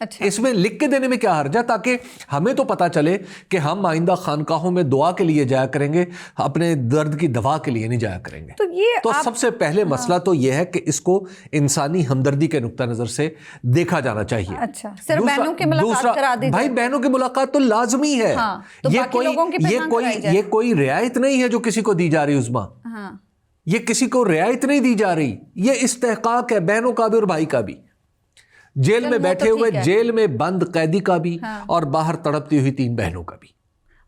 اچھا، اس میں لکھ کے دینے میں کیا حرج ہے، تاکہ ہمیں تو پتا چلے کہ ہم آئندہ خانقاہوں میں دعا کے لیے جایا کریں گے، اپنے درد کی دوا کے لیے نہیں جایا کریں گے. تو سب سے پہلے مسئلہ تو یہ ہے کہ اس کو انسانی ہمدردی کے نقطہ نظر سے دیکھا جانا چاہیے. اچھا، صرف بہنوں کی ملاقات کرا دی بھائی بہنوں کی ملاقات تو لازمی ہے. یہ کوئی رعایت نہیں ہے جو کسی کو دی جا رہی عظما، یہ کسی کو رعایت نہیں دی جا رہی، یہ استحقاق ہے بہنوں کا بھی اور بھائی کا بھی. جیل میں بیٹھے ہوئے جیل میں بند قیدی کا بھی اور باہر تڑپتی ہوئی 3 بہنوں کا بھی،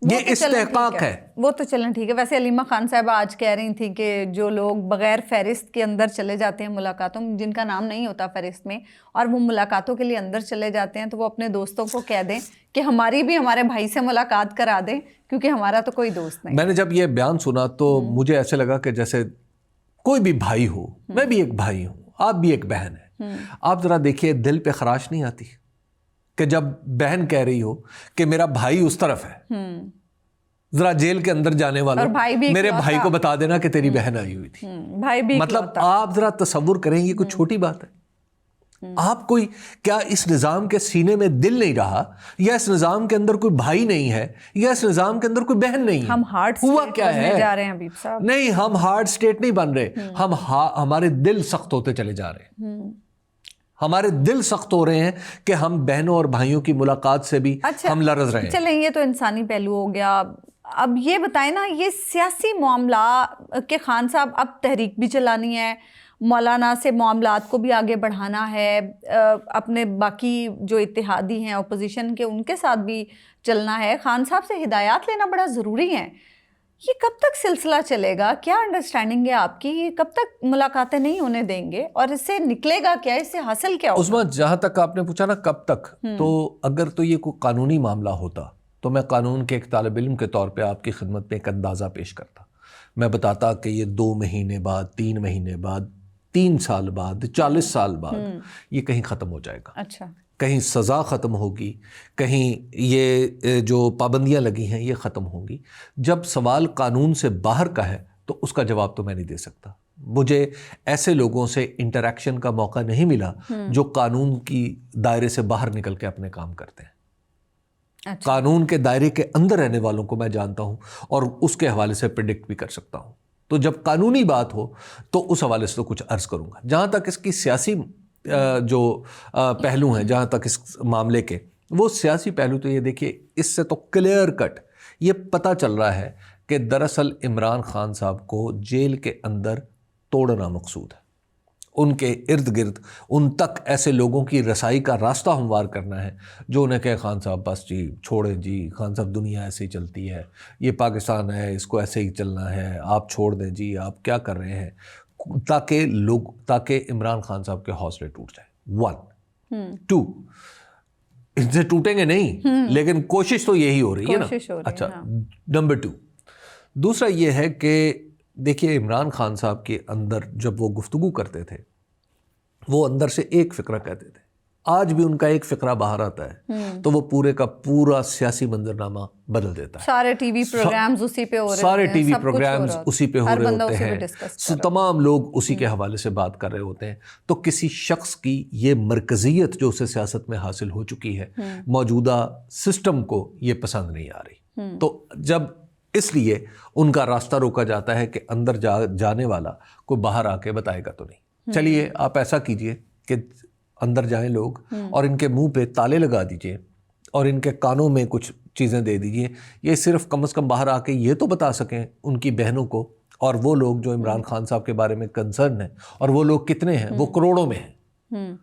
یہ استحقاق ہے. وہ تو چلیں ٹھیک ہے. ویسے علیمہ خان صاحبہ آج کہہ رہی تھیں کہ جو لوگ بغیر فہرست کے اندر چلے جاتے ہیں ملاقاتوں میں، جن کا نام نہیں ہوتا فہرست میں، اور وہ ملاقاتوں کے لیے اندر چلے جاتے ہیں، تو وہ اپنے دوستوں کو کہہ دیں کہ ہماری بھی ہمارے بھائی سے ملاقات کرا دیں، کیونکہ ہمارا تو کوئی دوست نہیں. میں نے جب یہ بیان سنا تو مجھے ایسے لگا کہ جیسے کوئی بھی بھائی ہو، میں بھی ایک بھائی ہوں، آپ بھی ایک بہن ہے. آپ ذرا دیکھیے دل پہ خراش نہیں آتی کہ جب بہن کہہ رہی ہو کہ میرا بھائی اس طرف ہے، ذرا جیل کے اندر جانے والوں میرے بھائی کو بتا دینا کہ تیری بہن آئی ہوئی تھی. مطلب آپ ذرا تصور کریں، یہ کوئی چھوٹی بات ہے؟ آپ کوئی کیا اس نظام کے سینے میں دل نہیں رہا، یا اس نظام کے اندر کوئی بھائی نہیں ہے، یا اس نظام کے اندر کوئی بہن نہیں ہے؟ ہم ہارڈ ہوا کیا ہے؟ جا رہے ہیں حبیب صاحب. نہیں، ہم ہارڈ سٹیٹ نہیں بن رہے، ہمارے دل سخت ہوتے چلے جا رہے ہیں. ہمارے دل سخت ہو رہے ہیں کہ ہم بہنوں اور بھائیوں کی ملاقات سے بھی ہم لرز رہے ہیں. چلیں یہ تو انسانی پہلو ہو گیا. اب یہ بتائیں نا، یہ سیاسی معاملہ کہ خان صاحب اب تحریک بھی چلانی ہے، مولانا سے معاملات کو بھی آگے بڑھانا ہے، اپنے باقی جو اتحادی ہیں اپوزیشن کے ان کے ساتھ بھی چلنا ہے، خان صاحب سے ہدایات لینا بڑا ضروری ہے. یہ کب تک سلسلہ چلے گا؟ کیا انڈرسٹینڈنگ ہے آپ کی؟ یہ کب تک ملاقاتیں نہیں ہونے دیں گے، اور اس سے نکلے گا کیا، اس سے حاصل کیا ہوگا؟ عظما، جہاں تک آپ نے پوچھا نا کب تک، تو اگر تو یہ کوئی قانونی معاملہ ہوتا تو میں قانون کے ایک طالب علم کے طور پہ آپ کی خدمت میں ایک اندازہ پیش کرتا. میں بتاتا کہ یہ 2 مہینے بعد، 3 مہینے بعد، 3 سال بعد، 40 سال بعد یہ کہیں ختم ہو جائے گا. اچھا، کہیں سزا ختم ہوگی، کہیں یہ جو پابندیاں لگی ہیں یہ ختم ہوں گی. جب سوال قانون سے باہر کا ہے تو اس کا جواب تو میں نہیں دے سکتا. مجھے ایسے لوگوں سے انٹریکشن کا موقع نہیں ملا جو قانون کی دائرے سے باہر نکل کے اپنے کام کرتے ہیں. قانون کے دائرے کے اندر رہنے والوں کو میں جانتا ہوں اور اس کے حوالے سے پریڈکٹ بھی کر سکتا ہوں. تو جب قانونی بات ہو تو اس حوالے سے تو کچھ عرض کروں گا. جہاں تک اس کی سیاسی جو پہلو ہیں، جہاں تک اس معاملے کے وہ سیاسی پہلو، تو یہ دیکھیے اس سے تو کلیئر کٹ یہ پتہ چل رہا ہے کہ دراصل عمران خان صاحب کو جیل کے اندر توڑنا مقصود ہے. ان کے ارد گرد ان تک ایسے لوگوں کی رسائی کا راستہ ہموار کرنا ہے جو انہیں کہے خان صاحب بس جی چھوڑیں جی، خان صاحب دنیا ایسے ہی چلتی ہے، یہ پاکستان ہے، اس کو ایسے ہی چلنا ہے، آپ چھوڑ دیں جی، آپ کیا کر رہے ہیں، تاکہ عمران خان صاحب کے حوصلے ٹوٹ جائیں. 1 2 ان سے ٹوٹیں گے نہیں، لیکن کوشش تو یہی ہو رہی ہے نا. اچھا، نمبر 2 دوسرا یہ ہے کہ دیکھیے عمران خان صاحب کے اندر جب وہ گفتگو کرتے تھے وہ اندر سے ایک فقرہ کہتے تھے. آج بھی ان کا ایک فقرہ باہر آتا ہے تو وہ پورے کا پورا سیاسی منظرنامہ بدل دیتا ہے. سارے ٹی وی پروگرامز اسی پہ ہو رہے ہوتے ہیں، سارے ٹی وی پروگرامز اسی پہ ہو رہے ہوتے ہیں، تمام لوگ اسی کے حوالے سے بات کر رہے ہوتے ہیں. تو کسی شخص کی یہ مرکزیت جو اسے سیاست میں حاصل ہو چکی ہے، موجودہ سسٹم کو یہ پسند نہیں آ رہی. تو جب اس لیے ان کا راستہ روکا جاتا ہے کہ اندر جانے والا کوئی باہر آ کے بتائے گا تو نہیں. چلیے آپ ایسا کیجئے کہ اندر جائیں لوگ اور ان کے منہ پہ تالے لگا دیجئے اور ان کے کانوں میں کچھ چیزیں دے دیجئے. یہ صرف کم از کم باہر آ کے یہ تو بتا سکیں ان کی بہنوں کو، اور وہ لوگ جو عمران خان صاحب کے بارے میں کنسرن ہیں، اور وہ لوگ کتنے ہیں، وہ کروڑوں میں ہیں،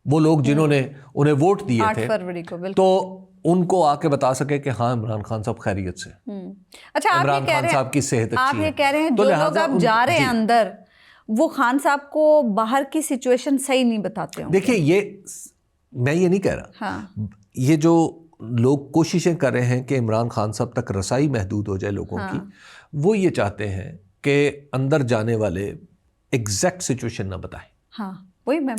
وہ لوگ جنہوں نے انہیں ووٹ دیے تھے، تو ان کو آ کے بتا سکے کہ ہاں عمران خان صاحب خیریت سے. اچھا، عمران خان صاحب کی صحت آپ یہ کہہ رہے ہیں جو لوگ اب جا رہے ہیں اندر، وہ خان صاحب کو باہر کی سچویشن صحیح نہیں بتاتے ہوں. دیکھیے میں یہ نہیں کہہ رہا، یہ جو لوگ کوششیں کر رہے ہیں کہ عمران خان صاحب تک رسائی محدود ہو جائے لوگوں کی، وہ یہ چاہتے ہیں کہ اندر جانے والے ایگزیکٹ سچویشن نہ بتائیں. ہاں، وہی میں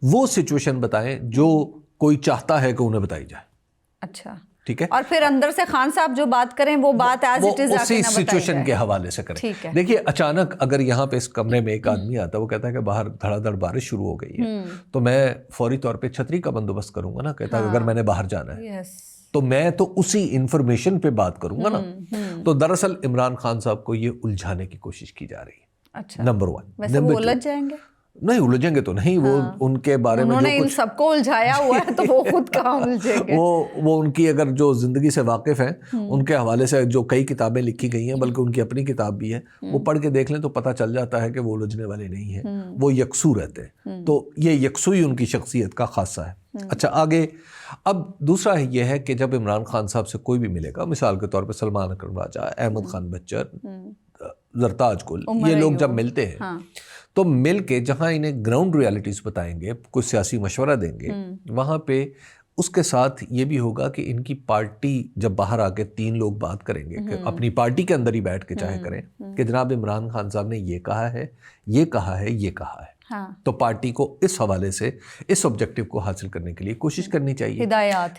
وہ سچویشن بتائیں جو کوئی چاہتا ہے کہ انہیں بتائی جائے. اچھا، ٹھیک ہے, اور پھر اندر سے خان صاحب جو بات کریں وہ بات ایز اٹ از اسی سچویشن کے حوالے سے کریں. دیکھیے اچانک اگر یہاں پہ اس کمرے میں ایک آدمی آتا ہے, وہ کہتا ہے کہ باہر دھڑا دھڑ بارش شروع ہو گئی ہے, تو میں فوری طور پہ چھتری کا بندوبست کروں گا نا, کہتا ہے اگر میں نے باہر جانا ہے تو میں تو اسی انفارمیشن پہ بات کروں گا نا. تو دراصل عمران خان صاحب کو یہ الجھانے کی کوشش کی جا رہی ہے, نمبر 1. ویسے وہ الجھ جائیں گے؟ نہیں الجھیں گے تو نہیں, وہ ان کے بارے میں جو ان سب کو الجھایا ہوا ہے تو وہ خود کہاں الجھیں گے. وہ ان کی اگر جو زندگی سے واقف ہیں ان کے حوالے سے جو کئی کتابیں لکھی گئی ہیں, بلکہ ان کی اپنی کتاب بھی ہے, وہ پڑھ کے دیکھ لیں تو پتہ چل جاتا ہے کہ وہ الجھنے والے نہیں ہیں, وہ یکسو رہتے ہیں. تو یہ یکسوئی ان کی شخصیت کا خاصہ ہے. اچھا آگے, اب دوسرا یہ ہے کہ جب عمران خان صاحب سے کوئی بھی ملے گا, مثال کے طور پہ سلمان اکرم راجہ, احمد خان بچر, زرتاج گل, یہ لوگ جب ملتے ہیں تو مل کے جہاں انہیں گراؤنڈ ریالٹیز بتائیں گے, کوئی سیاسی مشورہ دیں گے, وہاں پہ اس کے ساتھ یہ بھی ہوگا کہ ان کی پارٹی جب باہر آ کے 3 لوگ بات کریں گے, کہ اپنی پارٹی کے اندر ہی بیٹھ کے چاہے کریں کہ جناب عمران خان صاحب نے یہ کہا ہے, یہ کہا ہے, یہ کہا ہے, تو پارٹی کو اس حوالے سے اس آبجیکٹو کو حاصل کرنے کے لیے کوشش کرنی چاہیے.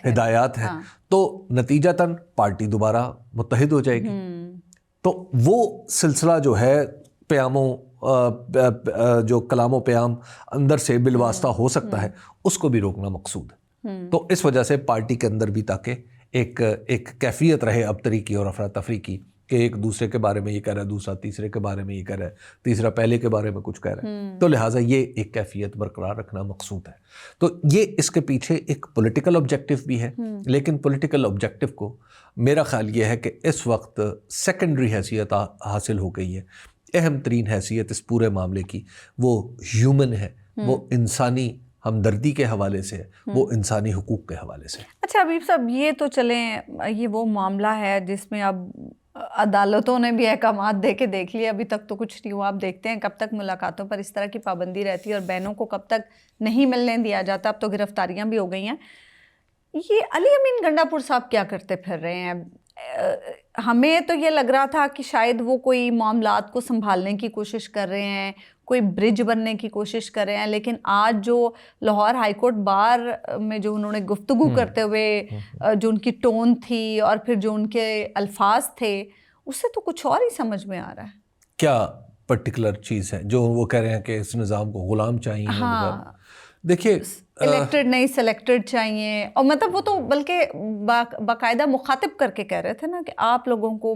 ہدایات ہیں, تو نتیجتاً پارٹی دوبارہ متحد ہو جائے گی. تو وہ سلسلہ جو ہے پیاموں جو کلام و پیام اندر سے بالواسطہ ہو سکتا ہے, اس کو بھی روکنا مقصود ہے. تو اس وجہ سے پارٹی کے اندر بھی تاکہ ایک کیفیت رہے ابتری کی اور افراتفری کی, کہ ایک دوسرے کے بارے میں یہ کہہ رہا ہے, دوسرا تیسرے کے بارے میں یہ کہہ رہا ہے, تیسرا پہلے کے بارے میں کچھ کہہ رہا ہے, تو لہٰذا یہ ایک کیفیت برقرار رکھنا مقصود ہے. تو یہ اس کے پیچھے ایک پولیٹیکل آبجیکٹو بھی ہے, لیکن پولیٹیکل آبجیکٹو کو میرا خیال یہ ہے کہ اس وقت سیکنڈری حیثیت حاصل ہو گئی ہے. اہم ترین حیثیت اس پورے معاملے کی وہ ہیومن ہے, وہ انسانی ہمدردی کے حوالے سے, وہ انسانی حقوق کے حوالے سے. اچھا حبیب صاحب, یہ تو چلیں یہ وہ معاملہ ہے جس میں اب عدالتوں نے بھی احکامات دے کے دیکھ لیے, ابھی تک تو کچھ نہیں ہوا. آپ دیکھتے ہیں کب تک ملاقاتوں پر اس طرح کی پابندی رہتی ہے اور بہنوں کو کب تک نہیں ملنے دیا جاتا. اب تو گرفتاریاں بھی ہو گئی ہیں. یہ علی امین گنڈا پور صاحب کیا کرتے پھر رہے ہیں؟ ہمیں تو یہ لگ رہا تھا کہ شاید وہ کوئی معاملات کو سنبھالنے کی کوشش کر رہے ہیں, کوئی برج بننے کی کوشش کر رہے ہیں, لیکن آج جو لاہور ہائی کورٹ بار میں جو انہوں نے گفتگو کرتے ہوئے جو ان کی ٹون تھی اور پھر جو ان کے الفاظ تھے, اس سے تو کچھ اور ہی سمجھ میں آ رہا ہے. کیا پرٹیکولر چیز ہے جو وہ کہہ رہے ہیں کہ اس نظام کو غلام چاہیے؟ دیکھیے الیکٹڈ نہیں سلیکٹڈ چاہیے, اور مطلب وہ تو بلکہ باقاعدہ مخاطب کر کے کہہ رہے تھے نا کہ آپ لوگوں کو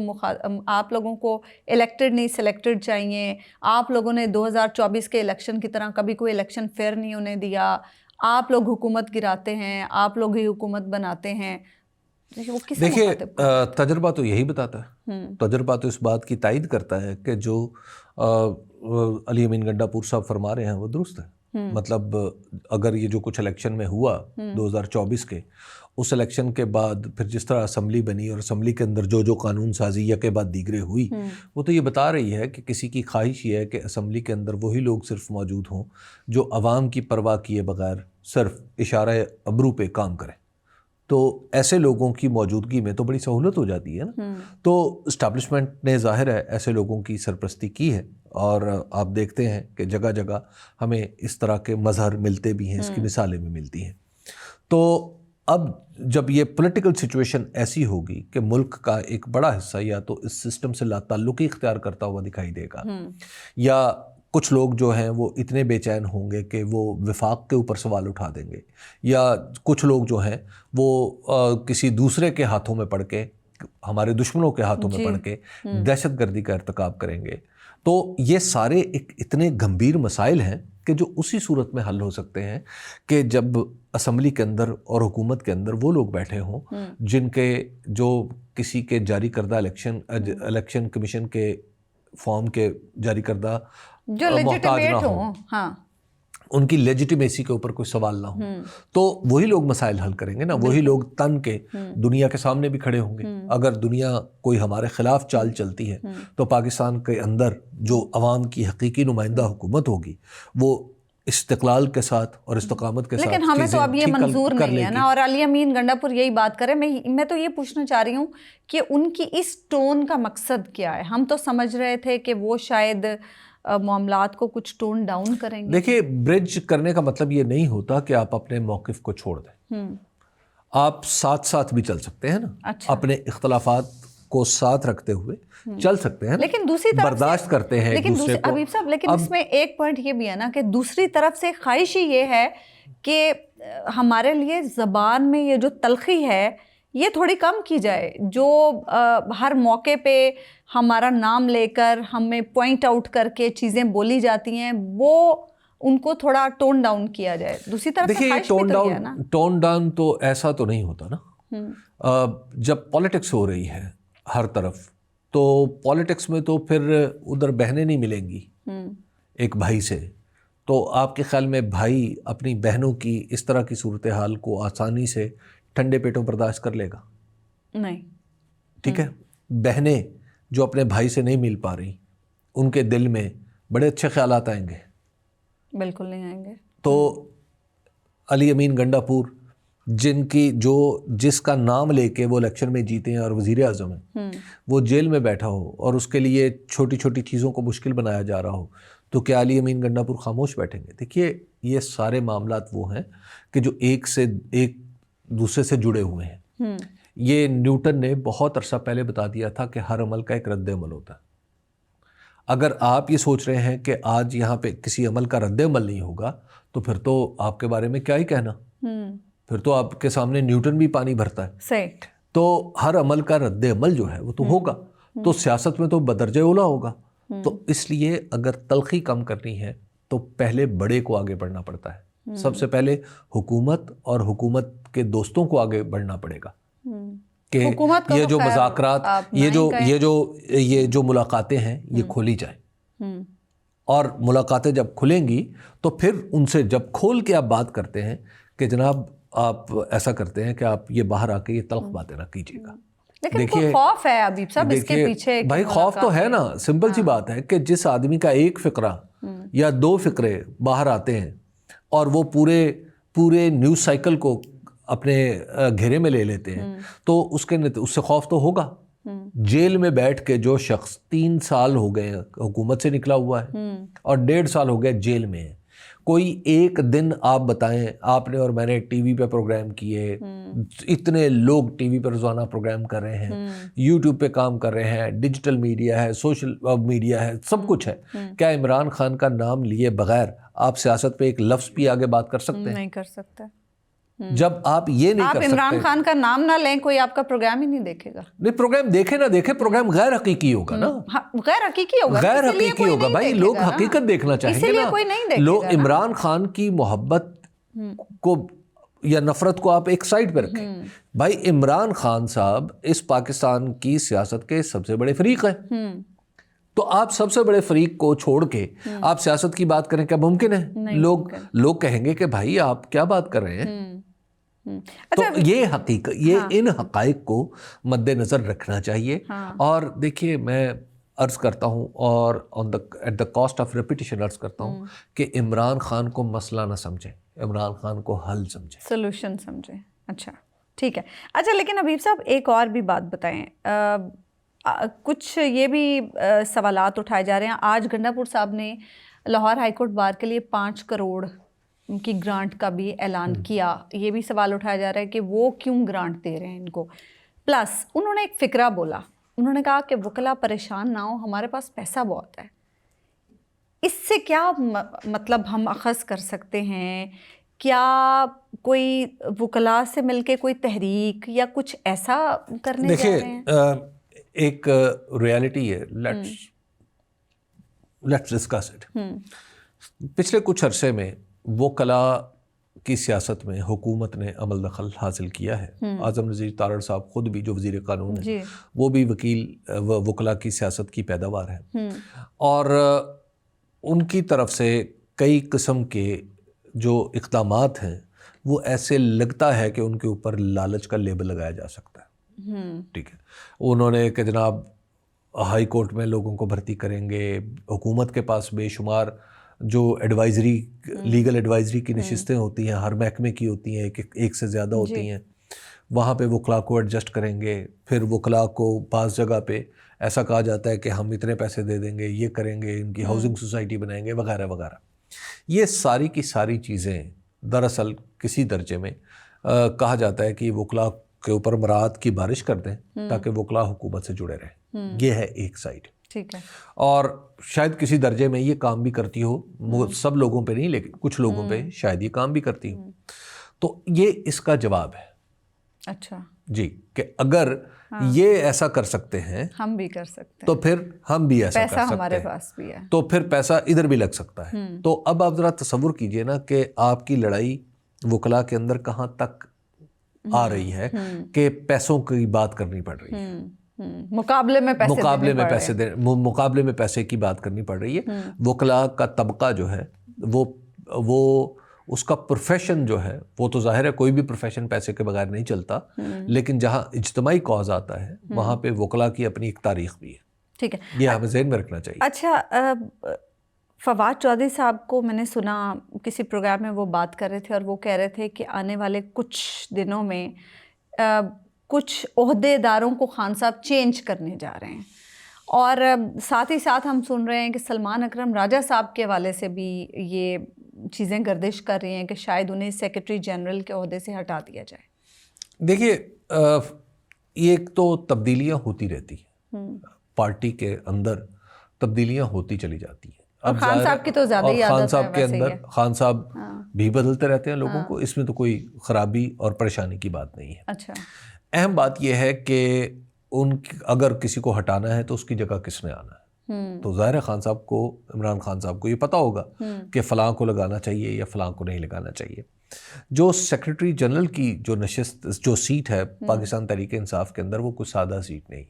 الیکٹڈ نہیں سلیکٹڈ چاہیے. آپ لوگوں نے 2024 کے الیکشن کی طرح کبھی کوئی الیکشن فیئر نہیں ہونے دیا. آپ لوگ حکومت گراتے ہیں, آپ لوگ ہی حکومت بناتے ہیں. دیکھیے تجربہ تو یہی بتاتا ہے, تجربہ تو اس بات کی تائید کرتا ہے کہ جو علی امین گنڈا پور صاحب فرما رہے ہیں وہ درست ہے. مطلب اگر یہ جو کچھ الیکشن میں ہوا 2024 کے, اس الیکشن کے بعد پھر جس طرح اسمبلی بنی اور اسمبلی کے اندر جو قانون سازی یا کے بعد دیگرے ہوئی, وہ تو یہ بتا رہی ہے کہ کسی کی خواہش یہ ہے کہ اسمبلی کے اندر وہی لوگ صرف موجود ہوں جو عوام کی پرواہ کیے بغیر صرف اشارہ ابرو پہ کام کریں. تو ایسے لوگوں کی موجودگی میں تو بڑی سہولت ہو جاتی ہے نا. تو اسٹیبلشمنٹ نے ظاہر ہے ایسے لوگوں کی سرپرستی کی ہے, اور آپ دیکھتے ہیں کہ جگہ جگہ ہمیں اس طرح کے مظہر ملتے بھی ہیں, اس کی مثالیں بھی ملتی ہیں. تو اب جب یہ پولیٹیکل سچویشن ایسی ہوگی کہ ملک کا ایک بڑا حصہ یا تو اس سسٹم سے لا تعلقی اختیار کرتا ہوا دکھائی دے گا, یا کچھ لوگ جو ہیں وہ اتنے بے چین ہوں گے کہ وہ وفاق کے اوپر سوال اٹھا دیں گے, یا کچھ لوگ جو ہیں وہ کسی دوسرے کے ہاتھوں میں پڑ کے, ہمارے دشمنوں کے ہاتھوں میں پڑ کے دہشت گردی کا ارتکاب کریں گے. تو یہ سارے ایک اتنے گمبھیر مسائل ہیں کہ جو اسی صورت میں حل ہو سکتے ہیں کہ جب اسمبلی کے اندر اور حکومت کے اندر وہ لوگ بیٹھے ہوں جن کے جو کسی کے جاری کردہ الیکشن کمیشن کے فارم کے جاری کردہ جو محتاج نہ ہوں, ان کی لیجیٹیمیسی کے اوپر کوئی سوال نہ ہو, تو وہی لوگ مسائل حل کریں گے نا. وہی لوگ تن کے دنیا کے سامنے بھی کھڑے ہوں گے. اگر دنیا کوئی ہمارے خلاف چال چلتی ہے تو پاکستان کے اندر جو عوام کی حقیقی نمائندہ حکومت ہوگی وہ استقلال کے ساتھ اور استقامت کے ساتھ. لیکن ہمیں تو اب یہ منظور نہیں ہے نا, اور علی امین گنڈا پور یہی بات کرے. میں تو یہ پوچھنا چاہ رہی ہوں کہ ان کی اس ٹون کا مقصد کیا ہے؟ ہم تو سمجھ رہے تھے کہ وہ شاید معاملات کو کچھ ٹون ڈاؤن کریں گے. دیکھیے برج کرنے کا مطلب یہ نہیں ہوتا کہ آپ اپنے موقف کو چھوڑ دیں. آپ ساتھ ساتھ بھی چل سکتے ہیں نا, اچھا. اپنے اختلافات کو ساتھ رکھتے ہوئے چل سکتے ہیں, لیکن دوسری طرف برداشت کرتے ہیں ایک دوسرے کو. حبیب صاحب لیکن اس میں ایک پوائنٹ یہ بھی ہے نا کہ دوسری طرف سے خواہش ہی یہ ہے کہ ہمارے لیے زبان میں یہ جو تلخی ہے یہ تھوڑی کم کی جائے, جو ہر موقع پہ ہمارا نام لے کر ہمیں پوائنٹ آؤٹ کر کے چیزیں بولی جاتی ہیں وہ ان کو تھوڑا ٹون ڈاؤن کیا جائے. دوسری طرف دیکھیے ٹون ڈاؤن تو ایسا تو نہیں ہوتا نا. جب پالیٹکس ہو رہی ہے ہر طرف تو پالیٹکس میں تو پھر ادھر بہنیں نہیں ملیں گی ایک بھائی سے, تو آپ کے خیال میں بھائی اپنی بہنوں کی اس طرح کی صورتحال کو آسانی سے ٹھنڈے پیٹوں برداشت کر لے گا؟ نہیں. ٹھیک ہے, بہنیں جو اپنے بھائی سے نہیں مل پا رہی ان کے دل میں بڑے اچھے خیالات آئیں گے؟ بالکل نہیں آئیں گے. تو علی امین گنڈا پور جس کا نام لے کے وہ الیکشن میں جیتے ہیں اور وزیر اعظم ہیں, وہ جیل میں بیٹھا ہو اور اس کے لیے چھوٹی چھوٹی چیزوں کو مشکل بنایا جا رہا ہو, تو کیا علی امین گنڈا پور خاموش بیٹھیں گے؟ دیکھیے یہ سارے معاملات وہ ہیں کہ جو ایک دوسرے سے جڑے ہوئے ہیں. یہ نیوٹن نے بہت عرصہ پہلے بتا دیا تھا کہ ہر عمل کا ایک رد عمل ہوتا ہے. اگر آپ یہ سوچ رہے ہیں کہ آج یہاں پہ کسی عمل کا رد عمل نہیں ہوگا تو پھر تو آپ کے بارے میں کیا ہی کہنا, پھر تو آپ کے سامنے نیوٹن بھی پانی بھرتا ہے. صحیح. تو ہر عمل کا رد عمل جو ہے وہ تو ہوگا, تو سیاست میں تو بدرجہ اولا ہوگا. تو اس لیے اگر تلخی کم کرنی ہے تو پہلے بڑے کو آگے بڑھنا پڑتا ہے. سب سے پہلے حکومت اور حکومت کے دوستوں کو آگے بڑھنا پڑے گا کہ یہ جو مذاکرات یہ جو ملاقاتیں ہیں یہ کھولی جائیں, اور ملاقاتیں جب کھلیں گی تو پھر ان سے جب کھول کے آپ بات کرتے ہیں کہ جناب آپ ایسا کرتے ہیں کہ آپ یہ باہر آ کے یہ تلخ باتیں نہ کیجیے گا. لیکن خوف ہے حبیب صاحب اس کے پیچھے. بھائی خوف تو ہے نا, سمپل سی بات ہے کہ جس آدمی کا ایک فقرہ یا دو فقرے باہر آتے ہیں اور وہ پورے نیوز سائیکل کو اپنے گھیرے میں لے لیتے ہیں تو اس سے خوف تو ہوگا. جیل میں بیٹھ کے جو شخص 3 سال ہو گئے حکومت سے نکلا ہوا ہے اور 1.5 سال ہو گئے جیل میں ہے, کوئی ایک دن آپ بتائیں, آپ نے اور میں نے ٹی وی پہ پروگرام کیے, اتنے لوگ ٹی وی پہ روزانہ پروگرام کر رہے ہیں, یوٹیوب پہ کام کر رہے ہیں, ڈیجیٹل میڈیا ہے, سوشل میڈیا ہے, سب کچھ ہے. کیا عمران خان کا نام لیے بغیر آپ سیاست پہ ایک لفظ بھی آگے بات کر سکتے ہیں؟ نہیں کر سکتے. جب آپ یہ نہیں کر سکتے, عمران خان کا نام نہ لیں, کوئی آپ کا پروگرام ہی نہیں دیکھے گا. نہیں, پروگرام دیکھے نہ دیکھے, پروگرام غیر حقیقی ہوگا نا. غیر حقیقی ہوگا بھائی, لوگ حقیقت دیکھنا چاہیں گے نا. لوگ عمران خان کی محبت کو یا نفرت کو آپ ایک سائڈ پہ رکھیں. بھائی عمران خان صاحب اس پاکستان کی سیاست کے سب سے بڑے فریق ہیں, تو آپ سب سے بڑے فریق کو چھوڑ کے آپ سیاست کی بات کریں, کیا ممکن ہے؟ لوگ کہیں گے کہ بھائی آپ کیا بات کر رہے ہیں. تو یہ حقیقت, یہ ان حقائق کو مد نظر رکھنا چاہیے. اور دیکھیے میں عرض کرتا ہوں اور at the cost of repetition عرض کرتا ہوں کہ عمران خان کو مسئلہ نہ سمجھیں, عمران خان کو حل سمجھیں, سولوشن سمجھیں. اچھا ٹھیک ہے. اچھا لیکن حبیب صاحب ایک اور بھی بات بتائیں, کچھ یہ بھی سوالات اٹھائے جا رہے ہیں. آج گنڈا پور صاحب نے لاہور ہائی کورٹ بار کے لیے 5 کروڑ کی گرانٹ کا بھی اعلان کیا. یہ بھی سوال اٹھایا جا رہا ہے کہ وہ کیوں گرانٹ دے رہے ہیں ان کو. پلس انہوں نے ایک فقرہ بولا, انہوں نے کہا کہ وکلا پریشان نہ ہو, ہمارے پاس پیسہ بہت ہے. اس سے کیا مطلب ہم اخذ کر سکتے ہیں؟ کیا کوئی وکلا سے مل کے کوئی تحریک یا کچھ ایسا کرنے جا رہے ہیں؟ دیکھیے ایک ریالٹی ہے, لیٹس ڈسکس اٹ. پچھلے کچھ عرصے میں وکلا کی سیاست میں حکومت نے عمل دخل حاصل کیا ہے. اعظم نذیر تارڑ صاحب خود بھی جو وزیر قانون ہیں وہ بھی وکلا کی سیاست کی پیداوار ہیں, اور ان کی طرف سے کئی قسم کے جو اقدامات ہیں وہ ایسے لگتا ہے کہ ان کے اوپر لالچ کا لیبل لگایا جا سکتا ہے. ٹھیک ہے, انہوں نے کہ جناب ہائی کورٹ میں لوگوں کو بھرتی کریں گے, حکومت کے پاس بے شمار جو لیگل ایڈوائزری کی نشستیں ہوتی ہیں, ہر محکمے کی ہوتی ہیں, ایک سے زیادہ ہوتی ہیں, وہاں پہ وکلا کو ایڈجسٹ کریں گے. پھر وکلا کو بعض جگہ پہ ایسا کہا جاتا ہے کہ ہم اتنے پیسے دے دیں گے, یہ کریں گے, ان کی ہاؤسنگ سوسائٹی بنائیں گے وغیرہ وغیرہ. یہ ساری کی ساری چیزیں دراصل کسی درجے میں کہا جاتا ہے کہ وکلاء کے اوپر مراعات کی بارش کر دیں تاکہ وکلاء حکومت سے جڑے رہیں. یہ ہے ایک سائڈ. ٹھیک ہے. اور شاید کسی درجے میں یہ کام بھی کرتی ہو, سب لوگوں پہ نہیں لیکن کچھ لوگوں پہ شاید یہ کام بھی کرتی ہو. تو یہ اس کا جواب ہے. اچھا جی, کہ اگر یہ ایسا کر سکتے ہیں ہم بھی کر سکتے ہیں تو پھر ہم بھی ایسا کر سکتے ہیں. پیسہ ہمارے پاس بھی ہے تو پھر پیسہ ادھر بھی لگ سکتا ہے. تو اب آپ ذرا تصور کیجئے نا کہ آپ کی لڑائی وکلاء کے اندر کہاں تک آ رہی ہے کہ پیسوں کی بات کرنی پڑ رہی ہے, مقابلے میں پیسے کی بات کرنی پڑ رہی ہے. وکلاء کا طبقہ جو ہے وہ اس کا پروفیشن جو ہے وہ تو ظاہر ہے کوئی بھی پروفیشن پیسے کے بغیر نہیں چلتا, لیکن جہاں اجتماعی کاز آتا ہے وہاں پہ وکلاء کی اپنی ایک تاریخ بھی ہے. ٹھیک ہے, یہ ہمیں ذہن میں رکھنا چاہیے. اچھا, فواد چودھری صاحب کو میں نے سنا کسی پروگرام میں وہ بات کر رہے تھے اور وہ کہہ رہے تھے کہ آنے والے کچھ دنوں میں کچھ عہدے داروں کو خان صاحب چینج کرنے جا رہے ہیں, اور ساتھ ہی ساتھ ہم سن رہے ہیں کہ سلمان اکرم راجہ صاحب کے حوالے سے بھی یہ چیزیں گردش کر رہی ہیں کہ شاید انہیں سیکرٹری جنرل کے عہدے سے ہٹا دیا جائے. دیکھیے, ایک تو تبدیلیاں ہوتی رہتی ہیں, پارٹی کے اندر تبدیلیاں ہوتی چلی جاتی ہیں. اب خان صاحب کی تو زیادہ ہی عادت ہے. خان صاحب کے اندر خان صاحب بھی بدلتے رہتے ہیں لوگوں کو, اس میں تو کوئی خرابی اور پریشانی کی بات نہیں ہے. اچھا, اہم بات یہ ہے کہ اگر کسی کو ہٹانا ہے تو اس کی جگہ کس نے آنا ہے. تو ظاہر خان صاحب کو, عمران خان صاحب کو یہ پتا ہوگا کہ فلاں کو لگانا چاہیے یا فلاں کو نہیں لگانا چاہیے. جو سیکرٹری جنرل کی جو نشست جو سیٹ ہے پاکستان تحریک انصاف کے اندر, وہ کوئی سادہ سیٹ نہیں ہے.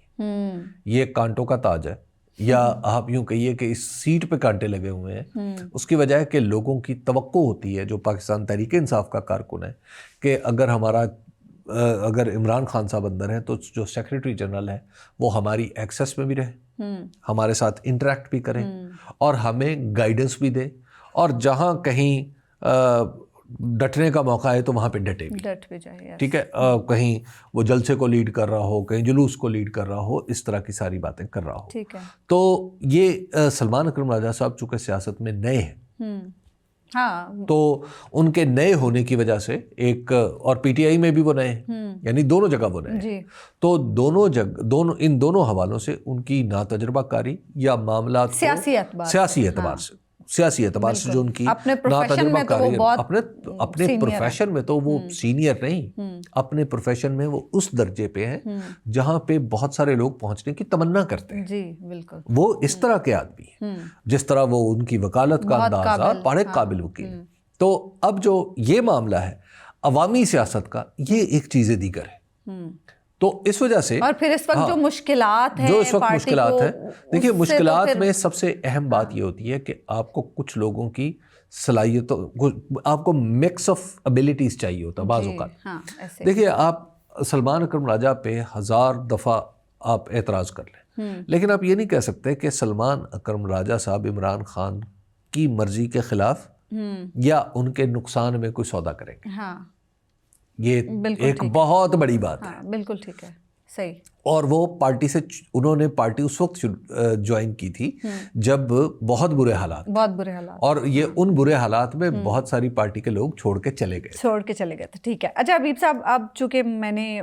یہ کانٹوں کا تاج ہے, یا آپ یوں کہیے کہ اس سیٹ پہ کانٹے لگے ہوئے ہیں. اس کی وجہ ہے کہ لوگوں کی توقع ہوتی ہے, جو پاکستان تحریک انصاف کا کارکن ہے, کہ اگر عمران خان صاحب اندر ہیں تو جو سیکرٹری جنرل ہے وہ ہماری ایکسیس میں بھی رہے, ہمارے ساتھ انٹریکٹ بھی کریں اور ہمیں گائیڈنس بھی دے, اور جہاں کہیں ڈٹنے کا موقع ہے تو وہاں پہ ڈٹے بھی, ڈٹ بھی جائے. ٹھیک ہے, کہیں وہ جلسے کو لیڈ کر رہا ہو, کہیں جلوس کو لیڈ کر رہا ہو, اس طرح کی ساری باتیں کر رہا ہو. ٹھیک ہے. تو یہ سلمان اکرم راجہ صاحب چونکہ سیاست میں نئے ہیں, ہاں, تو ان کے نئے ہونے کی وجہ سے ایک, اور پی ٹی آئی میں بھی وہ نئے ہیں, یعنی دونوں جگہ وہ نئے ہیں, تو ان دونوں حوالوں سے ان کی ناتجربہ کاری یا معاملات سیاسی اعتبار سے جو ان کی ناتجربہ کاری, اپنے پروفیشن میں تو وہ سینئر نہیں, اپنے پروفیشن میں وہ اس درجے پہ ہیں جہاں پہ بہت سارے لوگ پہنچنے کی تمنا کرتے ہیں. جی بالکل, وہ اس طرح کے آدمی ہیں, جس طرح وہ ان کی وکالت کا اندازہ بڑے قابل وکیل. تو اب جو یہ معاملہ ہے عوامی سیاست کا, یہ ایک چیز دیگر ہے. تو اس وجہ سے, اور پھر اس وقت جو مشکلات ہیں, دیکھیے مشکلات میں سب سے اہم بات یہ ہوتی ہے کہ آپ کو کچھ لوگوں کی صلاحیتوں, آپ کو مکس آف ابیلٹیز چاہیے ہوتا بعض اوقات. دیکھیے آپ سلمان اکرم راجہ پہ 1000 دفعہ آپ اعتراض کر لیں, لیکن آپ یہ نہیں کہہ سکتے کہ سلمان اکرم راجہ صاحب عمران خان کی مرضی کے خلاف یا ان کے نقصان میں کوئی سودا کریں گے. یہ ایک بہت بڑی بات ہے. بالکل ٹھیک ہے, صحیح. اور وہ پارٹی سے, انہوں نے پارٹی اس وقت جوائن کی تھی جب بہت برے حالات, اور یہ ان برے حالات میں بہت ساری پارٹی کے لوگ چھوڑ کے چلے گئے تھے. ٹھیک ہے. اچھا حبیب صاحب, اب چونکہ میں نے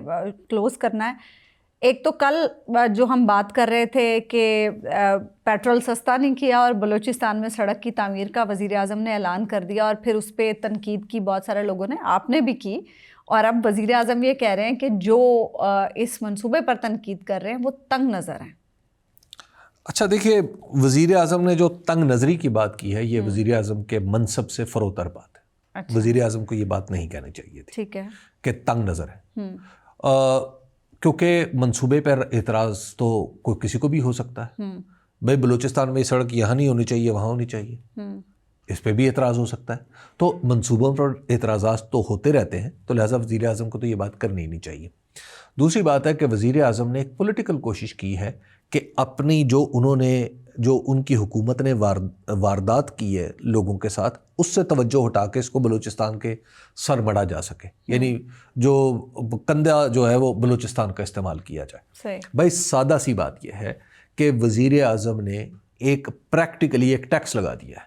کلوز کرنا ہے, ایک تو کل جو ہم بات کر رہے تھے کہ پیٹرول سستا نہیں کیا اور بلوچستان میں سڑک کی تعمیر کا وزیر اعظم نے اعلان کر دیا, اور پھر اس پہ تنقید کی بہت سارے لوگوں نے, آپ نے بھی کی, اور اب وزیر اعظم یہ کہہ رہے ہیں کہ جو اس منصوبے پر تنقید کر رہے ہیں وہ تنگ نظر ہیں. اچھا دیکھیے, وزیر اعظم نے جو تنگ نظری کی بات کی ہے, یہ وزیر اعظم کے منصب سے فروتر بات ہے. وزیر اعظم کو یہ بات نہیں کہنی چاہیے تھی, ٹھیک ہے, کہ تنگ نظر ہے, کیونکہ منصوبے پر اعتراض تو کوئی کسی کو بھی ہو سکتا ہے. بھائی بلوچستان میں یہ سڑک یہاں نہیں ہونی چاہیے, وہاں ہونی چاہیے, اس پہ بھی اعتراض ہو سکتا ہے. تو منصوبوں پر اعتراضات تو ہوتے رہتے ہیں, تو لہٰذا وزیر اعظم کو تو یہ بات کرنی نہیں چاہیے. دوسری بات ہے کہ وزیر اعظم نے ایک پولیٹیکل کوشش کی ہے کہ اپنی جو ان کی حکومت نے واردات کی ہے لوگوں کے ساتھ, اس سے توجہ ہٹا کے اس کو بلوچستان کے سر مڑا جا سکے, یعنی جو کندھا جو ہے وہ بلوچستان کا استعمال کیا جائے. بھائی سادہ سی بات یہ ہے کہ وزیر اعظم نے ایک پریکٹیکلی ایک ٹیکس لگا دیا ہے,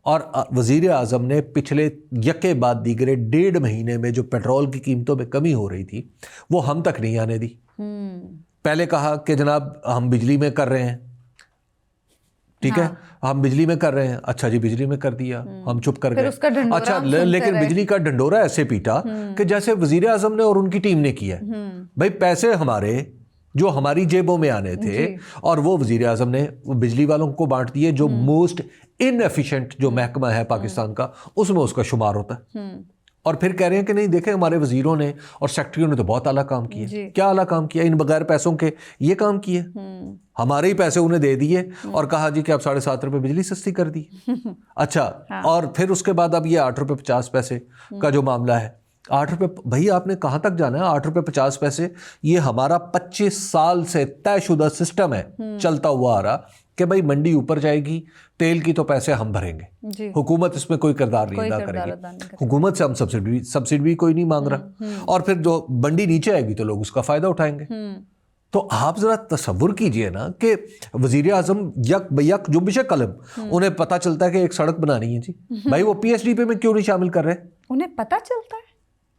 اور وزیر اعظم نے پچھلے یکے بعد دیگرے 1.5 مہینے میں جو پیٹرول کی قیمتوں میں کمی ہو رہی تھی وہ ہم تک نہیں آنے دی. پہلے کہا کہ جناب ہم بجلی میں کر رہے ہیں, ٹھیک ہے, ہم بجلی میں کر رہے ہیں, اچھا جی بجلی میں کر دیا, ہم چپ کر گئے. اچھا لیکن بجلی کا ڈنڈورا ایسے پیٹا کہ جیسے وزیر اعظم نے اور ان کی ٹیم نے کیا ہے. بھائی پیسے ہمارے جو ہماری جیبوں میں آنے تھے اور وہ وزیر اعظم نے بجلی والوں کو بانٹ دیے, جو موسٹ ان ایفیشینٹ جو محکمہ ہے پاکستان کا اس میں اس کا شمار ہوتا ہے. اور پھر کہہ رہے ہیں کہ نہیں دیکھیں ہمارے وزیروں نے اور سیکٹریوں نے تو بہت اعلیٰ کام کیا. کیا اعلیٰ کام کیا؟ ان بغیر پیسوں کے یہ کام کیے, ہمارے ہی پیسے انہیں دے دیے اور کہا جی کہ اب 7.5 روپے بجلی سستی کر دی. اچھا, اور پھر اس کے بعد اب یہ 8 روپے 50 پیسے کا جو معاملہ ہے, 8 روپے, بھائی آپ نے کہاں تک جانا ہے؟ 8 روپے 50 پیسے یہ ہمارا 25 سال سے طے شدہ سسٹم ہے چلتا ہوا آ رہا کہ بھائی منڈی اوپر جائے گی, تیل کی تو پیسے ہم بھریں گے, حکومت اس میں کوئی کردار نہیں ادا کرے گی, حکومت سے ہم سبسڈی بھی کوئی نہیں مانگ رہا, اور پھر جو منڈی نیچے آئے گی تو لوگ اس کا فائدہ اٹھائیں گے. تو آپ ذرا تصور کیجئے نا کہ وزیر اعظم یک بیک جنبش قلم انہیں پتہ چلتا ہے کہ ایک سڑک بنانی ہے جی, بھائی وہ پی ایچ ڈی پہ میں کیوں نہیں شامل کر رہے؟ انہیں پتہ چلتا ہے,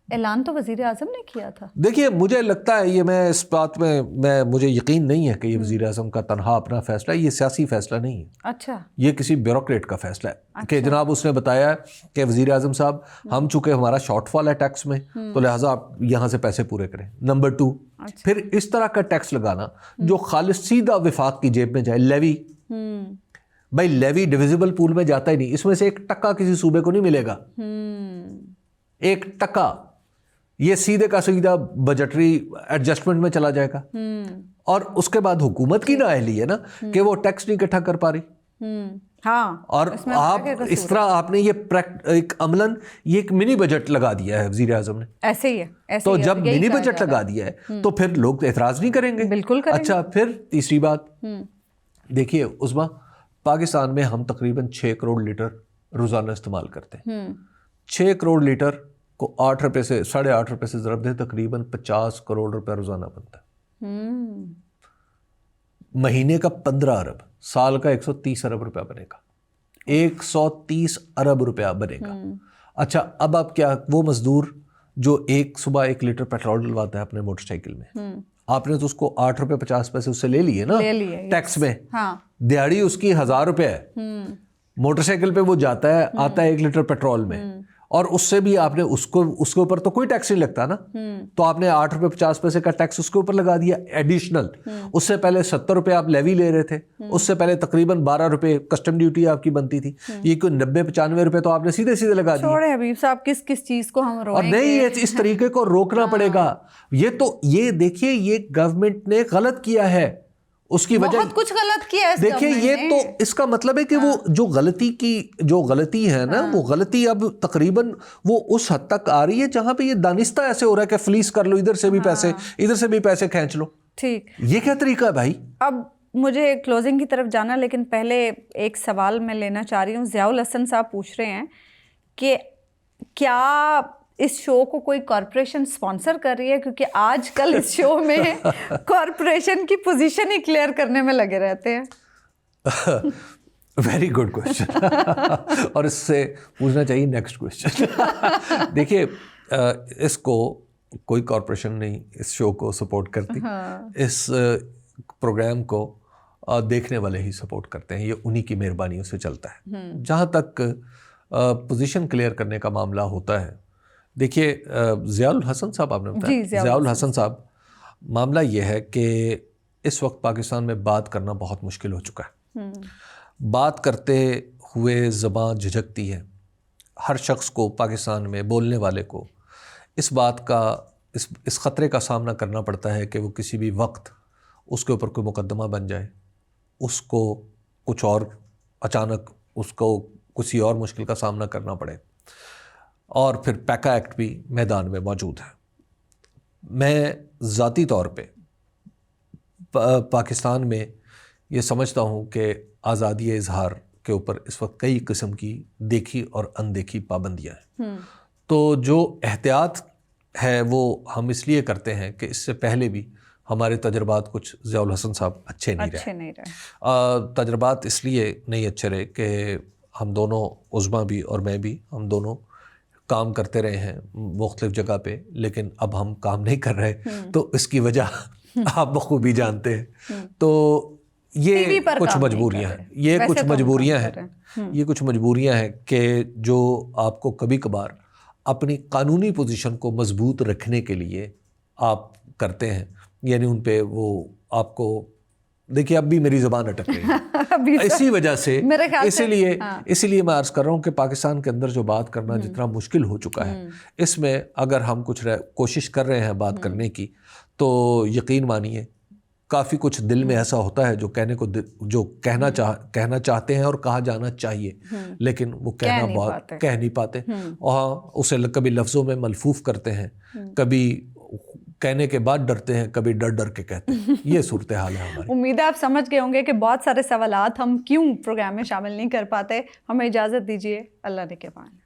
اعلان تو وزیر اعظم نے کیا تھا. دیکھیے مجھے لگتا ہے یہ, میں اس بات میں مجھے یقین نہیں ہے کہ یہ وزیر اعظم کا تنہا اپنا فیصلہ ہے, یہ سیاسی فیصلہ نہیں ہے. اچھا, یہ کسی بیوروکریٹ کا فیصلہ ہے کہ جناب اس نے بتایا ہے کہ وزیر اعظم صاحب ہم چونکہ ہمارا شارٹ فال ہے ٹیکس میں تو لہٰذا آپ یہاں سے پیسے پورے کریں. نمبر 2, پھر اس طرح کا ٹیکس لگانا جو خالص سیدھا وفاق کی جیب میں جائے. لیوی, بھائی لیوی ڈویزیبل پول میں جاتا ہی نہیں, اس میں سے 1% کسی صوبے کو نہیں ملے گا, 1%. یہ سیدھے کا سیدھا بجٹری ایڈجسٹمنٹ میں چلا جائے گا. اور اس کے بعد حکومت کی نااہلی ہے نا کہ وہ ٹیکس نہیں اکٹھا کر پا رہی. اور آپ اس طرح آپ نے یہ ایک عملاً یہ ایک منی بجٹ لگا دیا ہے وزیر اعظم نے. ایسے ہی ہے, تو جب منی بجٹ لگا دیا ہے تو پھر لوگ اعتراض نہیں کریں گے. بالکل کریں گے. اچھا, پھر تیسری بات دیکھیے عظمیٰ, پاکستان میں ہم تقریباً 6 کروڑ لیٹر روزانہ استعمال کرتے ہیں. 6 کروڑ لیٹر کو 8 روپے سے 8.5 روپے سے ضرب دے, تقریباً 50 کروڑ روپے روزانہ بنتا ہے. مہینے کا 15 ارب, سال کا 130 ارب روپیہ بنے گا, 130 ارب روپیہ بنے گا. اچھا, اب آپ کیا, وہ مزدور جو صبح 1 لیٹر پیٹرول ڈلواتا ہے اپنے موٹر سائیکل میں, آپ نے تو اس کو 8 روپے 50 پیسے اس سے لے لیے نا ٹیکس میں. دیہڑی اس کی 1000 روپے ہے, موٹر سائیکل پہ وہ جاتا ہے آتا ہے 1 لیٹر پیٹرول میں, اور اس سے بھی آپ نے اس کے اوپر تو کوئی ٹیکس نہیں لگتا نا, تو آپ نے 8 روپے 50 پیسے کا ٹیکس اس کے اوپر لگا دیا ایڈیشنل. اس سے پہلے 70 روپے آپ لیوی لے رہے تھے, اس سے پہلے تقریباً 12 روپے کسٹم ڈیوٹی آپ کی بنتی تھی, یہ کوئی 90-95 روپے تو آپ نے سیدھے سیدھے لگا دیا. چھوڑے حبیب صاحب, کس چیز کو ہم روئیں گے, اور نہیں اس طریقے کو روکنا پڑے گا. یہ دیکھیے یہ گورنمنٹ نے غلط کیا ہے, اس کی وجہ بہت کچھ غلط کیا ہے. دیکھیے یہ تو اس کا مطلب ہے کہ وہ جو غلطی ہے نا, وہ غلطی اب تقریباً وہ اس حد تک آ رہی ہے جہاں پہ یہ دانستہ ایسے ہو رہا ہے کہ فلیس کر لو, ادھر سے بھی پیسے ادھر سے بھی پیسے کھینچ لو. ٹھیک, یہ کیا طریقہ ہے بھائی؟ اب مجھے کلوزنگ کی طرف جانا, لیکن پہلے ایک سوال میں لینا چاہ رہی ہوں. ضیاء الحسن صاحب پوچھ رہے ہیں کہ کیا اس شو کو کوئی کارپوریشن سپانسر کر رہی ہے, کیونکہ آج کل اس شو میں کارپوریشن کی پوزیشن ہی کلیئر کرنے میں لگے رہتے ہیں. ویری گڈ کوشچن, اور اس سے پوچھنا چاہیے نیکسٹ کوشچن. دیکھیے اس کو کوئی کارپوریشن نہیں اس شو کو سپورٹ کرتی, اس پروگرام کو دیکھنے والے ہی سپورٹ کرتے ہیں, یہ انہی کی مہربانیوں سے چلتا ہے. جہاں تک پوزیشن کلیئر کرنے کا معاملہ ہوتا ہے, دیکھیے ضیاء الحسن صاحب آپ نے بتایا, ضیاء الحسن صاحب, معاملہ یہ ہے کہ اس وقت پاکستان میں بات کرنا بہت مشکل ہو چکا ہے. بات کرتے ہوئے زبان جھجکتی ہے. ہر شخص کو پاکستان میں بولنے والے کو اس بات کا اس خطرے کا سامنا کرنا پڑتا ہے کہ وہ کسی بھی وقت اس کے اوپر کوئی مقدمہ بن جائے, اس کو کچھ اور اچانک اس کو کسی اور مشکل کا سامنا کرنا پڑے, اور پھر پیکا ایکٹ بھی میدان میں موجود ہے. میں ذاتی طور پہ پاکستان میں یہ سمجھتا ہوں کہ آزادی اظہار کے اوپر اس وقت کئی قسم کی دیکھی اور اندیکھی پابندیاں ہیں. تو جو احتیاط ہے وہ ہم اس لیے کرتے ہیں کہ اس سے پہلے بھی ہمارے تجربات کچھ ضیاء الحسن صاحب اچھے نہیں رہے. تجربات اس لیے نہیں اچھے رہے کہ ہم دونوں عظما بھی اور میں بھی ہم دونوں کام کرتے رہے ہیں مختلف جگہ پہ، لیکن اب ہم کام نہیں کر رہے، تو اس کی وجہ آپ بخوبی جانتے ہیں. تو یہ کچھ مجبوریاں ہیں، یہ کچھ مجبوریاں ہیں کہ جو آپ کو کبھی کبھار اپنی قانونی پوزیشن کو مضبوط رکھنے کے لیے آپ کرتے ہیں. یعنی ان پہ وہ آپ کو دیکھیے اب بھی میری زبان اٹک رہی ہے اسی وجہ سے، اسی لیے میں عرض کر رہا ہوں کہ پاکستان کے اندر جو بات کرنا جتنا مشکل ہو چکا ہے، اس میں اگر ہم کچھ کوشش کر رہے ہیں بات کرنے کی، تو یقین مانیے کافی کچھ دل میں ایسا ہوتا ہے جو کہنا چاہتے ہیں اور کہا جانا چاہیے، لیکن وہ کہہ نہیں پاتے، اور اسے کبھی لفظوں میں ملفوف کرتے ہیں، کبھی کہنے کے بعد ڈرتے ہیں، کبھی ڈر کے کہتے ہیں. یہ صورتحال ہے ہماری. امید ہے آپ سمجھ گئے ہوں گے کہ بہت سارے سوالات ہم کیوں پروگرام میں شامل نہیں کر پاتے. ہمیں اجازت دیجیے. اللہ نے کے پانے.